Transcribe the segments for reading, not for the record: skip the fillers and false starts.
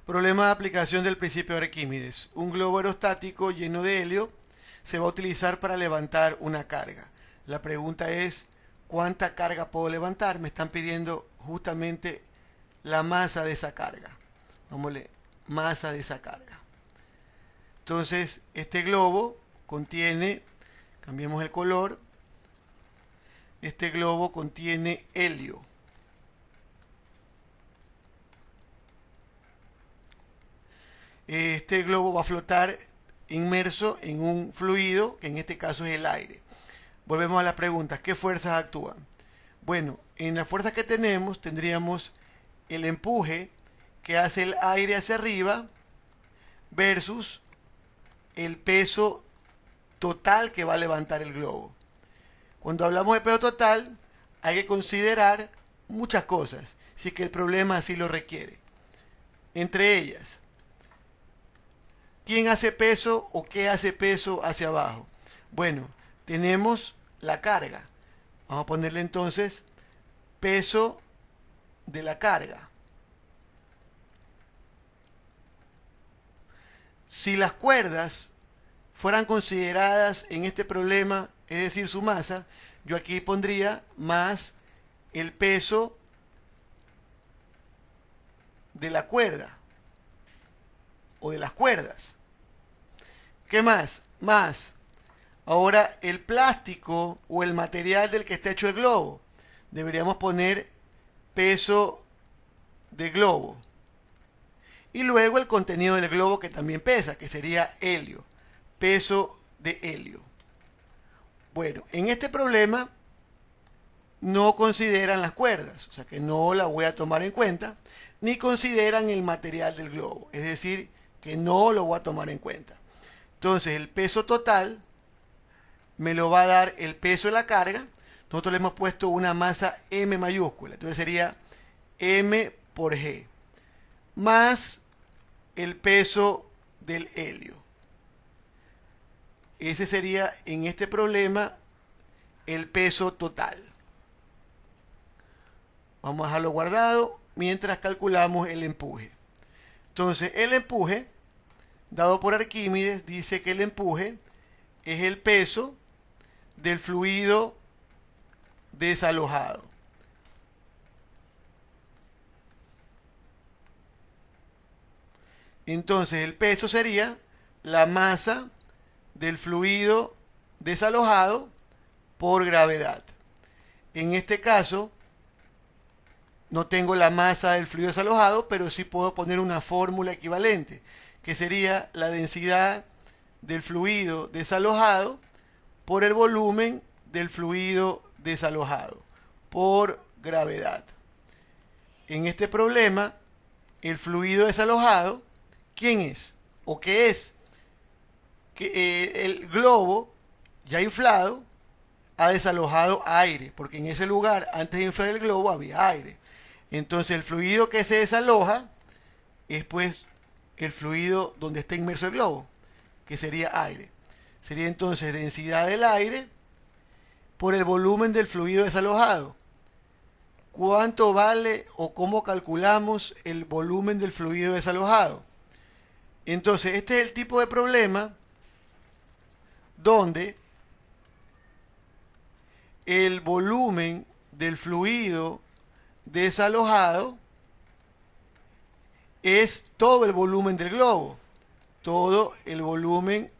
Problema de aplicación del principio de Arquímedes. Un globo aerostático lleno de helio se va a utilizar para levantar una carga. La pregunta es, ¿cuánta carga puedo levantar? Me están pidiendo justamente la masa de esa carga. Vámonos, masa de esa carga. Entonces, este globo contiene, cambiemos el color, este globo contiene helio. Este globo va a flotar inmerso en un fluido, que en este caso es el aire. Volvemos a la pregunta, ¿qué fuerzas actúan? Bueno, en las fuerzas que tenemos tendríamos el empuje que hace el aire hacia arriba versus el peso total que va a levantar el globo. Cuando hablamos de peso total, hay que considerar muchas cosas, si es que el problema así lo requiere. Entre ellas, ¿quién hace peso o qué hace peso hacia abajo? Bueno, tenemos la carga. Vamos a ponerle entonces peso de la carga. Si las cuerdas fueran consideradas en este problema, es decir, su masa, yo aquí pondría más el peso de la cuerda o de las cuerdas. ¿Qué más? Más. Ahora el plástico o el material del que está hecho el globo. Deberíamos poner peso de globo. Y luego el contenido del globo que también pesa, que sería helio. Peso de helio. Bueno, en este problema no consideran las cuerdas, o sea que no la voy a tomar en cuenta, ni consideran el material del globo, es decir, que no lo voy a tomar en cuenta. Entonces el peso total me lo va a dar el peso de la carga. Nosotros le hemos puesto una masa M mayúscula, entonces sería M por G, más el peso del helio. Ese sería en este problema el peso total. Vamos a dejarlo guardado mientras calculamos el empuje. Entonces el empuje dado por Arquímedes dice que el empuje es el peso del fluido desalojado. Entonces el peso sería la masa del fluido desalojado por gravedad. En este caso no tengo la masa del fluido desalojado, pero sí puedo poner una fórmula equivalente, que sería la densidad del fluido desalojado por el volumen del fluido desalojado por gravedad. En este problema, el fluido desalojado, ¿quién es? ¿O qué es? Que el globo ya inflado ha desalojado aire, porque en ese lugar, antes de inflar el globo, había aire. Entonces el fluido que se desaloja es pues el fluido donde está inmerso el globo, que sería aire. Sería entonces densidad del aire por el volumen del fluido desalojado. ¿Cuánto vale o cómo calculamos el volumen del fluido desalojado? Entonces este es el tipo de problema donde el volumen del fluido desalojado es todo el volumen del globo, todo el volumen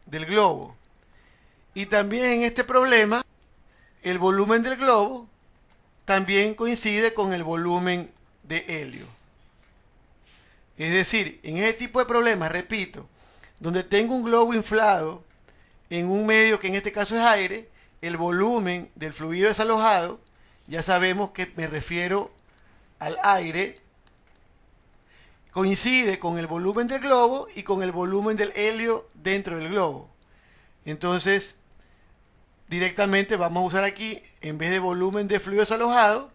del globo. Y también en este problema, el volumen del globo también coincide con el volumen de helio. Es decir, en este tipo de problemas, repito, donde tengo un globo inflado en un medio que en este caso es aire, el volumen del fluido desalojado, ya sabemos que me refiero al aire, coincide con el volumen del globo y con el volumen del helio dentro del globo. Entonces, directamente vamos a usar aquí, en vez de volumen de fluido desalojado,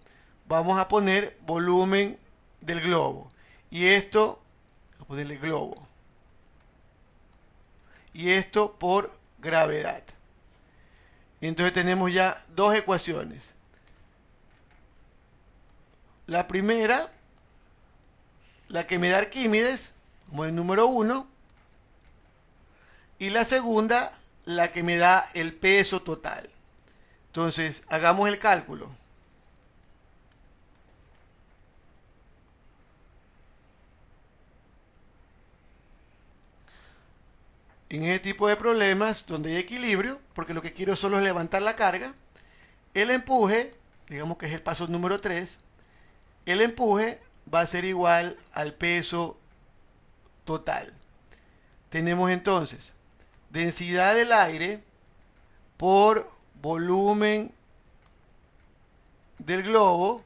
vamos a poner volumen del globo. Y esto, a ponerle globo. Y esto por gravedad. Entonces tenemos ya dos ecuaciones. La primera la que me da Arquímedes, como el número 1, y la segunda, la que me da el peso total. Entonces, hagamos el cálculo. En este tipo de problemas donde hay equilibrio, porque lo que quiero solo es levantar la carga, el empuje, digamos que es el paso número 3, el empuje va a ser igual al peso total. Tenemos entonces densidad del aire por volumen del globo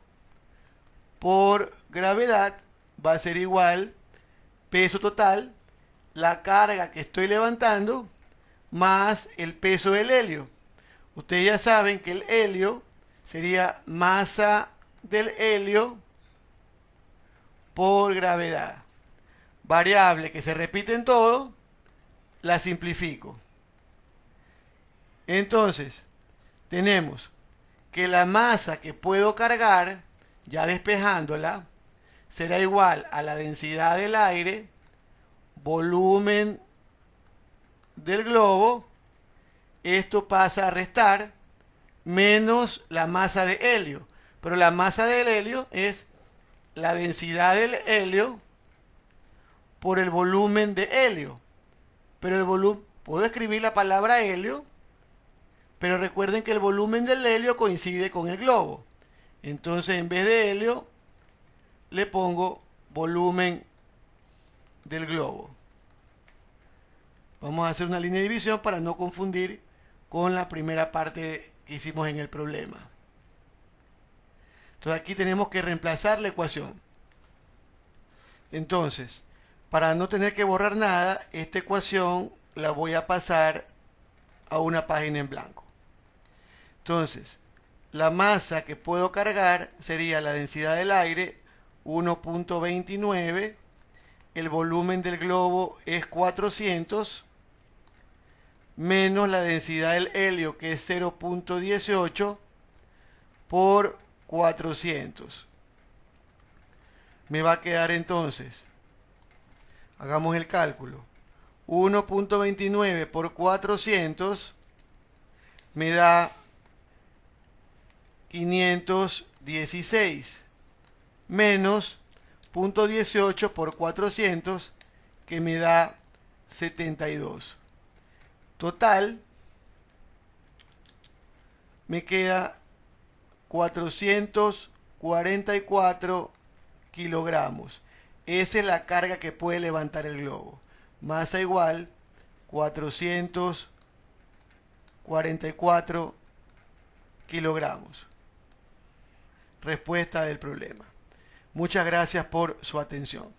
por gravedad va a ser igual peso total, la carga que estoy levantando, más el peso del helio. Ustedes ya saben que el helio sería masa del helio por gravedad. Variable que se repite en todo, la simplifico. Entonces, tenemos que la masa que puedo cargar, ya despejándola, será igual a la densidad del aire, volumen del globo, esto pasa a restar, menos la masa de helio. Pero la masa del helio es la densidad del helio por el volumen de helio. Pero el volumen, puedo escribir la palabra helio, pero recuerden que el volumen del helio coincide con el globo. Entonces, en vez de helio, le pongo volumen del globo. Vamos a hacer una línea de división para no confundir con la primera parte que hicimos en el problema. Entonces, aquí tenemos que reemplazar la ecuación. Entonces, para no tener que borrar nada, esta ecuación la voy a pasar a una página en blanco. Entonces, la masa que puedo cargar sería la densidad del aire, 1.29, el volumen del globo es 400, menos la densidad del helio, que es 0.18, por 400. Me va a quedar entonces, hagamos el cálculo, 1.29 por 400 me da 516, menos 0.18 por 400, que me da 72. Total, me queda 444 kilogramos. Esa es la carga que puede levantar el globo. Masa igual 444 kilogramos. Respuesta del problema. Muchas gracias por su atención.